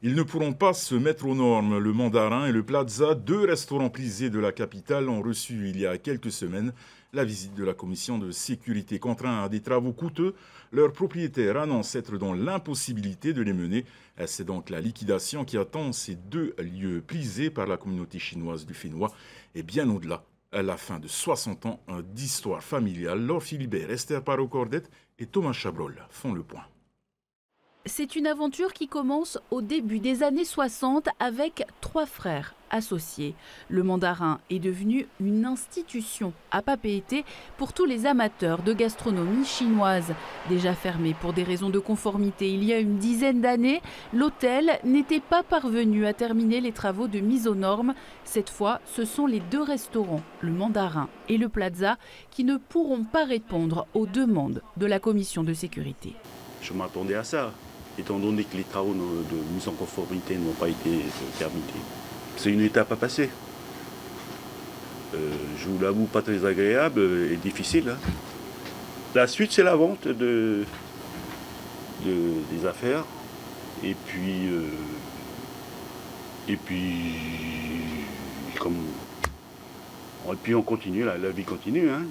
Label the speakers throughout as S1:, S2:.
S1: Ils ne pourront pas se mettre aux normes. Le Mandarin et le Plaza, deux restaurants prisés de la capitale, ont reçu il y a quelques semaines la visite de la commission de sécurité. Contraints à des travaux coûteux, leurs propriétaires annoncent être dans l'impossibilité de les mener. C'est donc la liquidation qui attend ces deux lieux prisés par la communauté chinoise du Fénois et bien au-delà. À la fin de 60 ans d'histoire familiale, Laure Philibert, Esther Parot-Cordette et Thomas Chabrol font le point.
S2: C'est une aventure qui commence au début des années 60 avec trois frères associés. Le Mandarin est devenu une institution à Papeete pour tous les amateurs de gastronomie chinoise. Déjà fermé pour des raisons de conformité il y a une dizaine d'années, l'hôtel n'était pas parvenu à terminer les travaux de mise aux normes. Cette fois, ce sont les deux restaurants, le Mandarin et le Plaza, qui ne pourront pas répondre aux demandes de la commission de sécurité.
S3: Je m'attendais à ça, étant donné que les travaux de mise en conformité n'ont pas été terminés. C'est une étape à passer. Je vous l'avoue, pas très agréable et difficile. Hein. La suite, c'est la vente des affaires. Et puis on continue, la vie continue. Hein.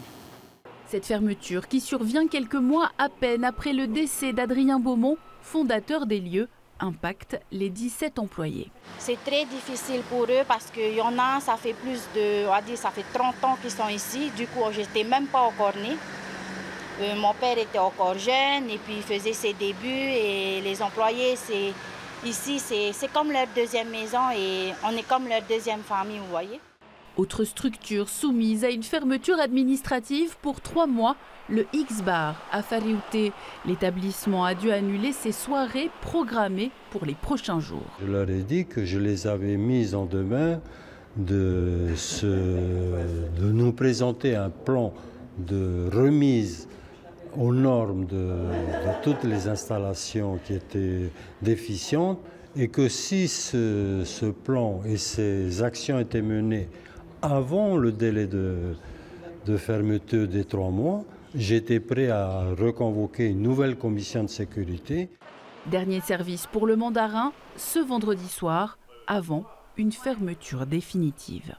S2: Cette fermeture qui survient quelques mois à peine après le décès d'Adrien Beaumont, fondateur des lieux, impacte les 17 employés.
S4: C'est très difficile pour eux parce qu'il y en a, ça fait ça fait 30 ans qu'ils sont ici. Du coup, je n'étais même pas encore née. Mon père était encore jeune et puis il faisait ses débuts. Et les employés, ici, c'est comme leur deuxième maison et on est comme leur deuxième famille, vous voyez.
S2: Autre structure soumise à une fermeture administrative pour 3 mois, le X-Bar à Fariouté. L'établissement a dû annuler ses soirées programmées pour les prochains jours.
S5: Je leur ai dit que je les avais mis en demeure de nous présenter un plan de remise aux normes de toutes les installations qui étaient déficientes et que si ce plan et ces actions étaient menées avant le délai de fermeture des 3 mois, j'étais prêt à reconvoquer une nouvelle commission de sécurité.
S2: Dernier service pour le Mandarin ce vendredi soir, avant une fermeture définitive.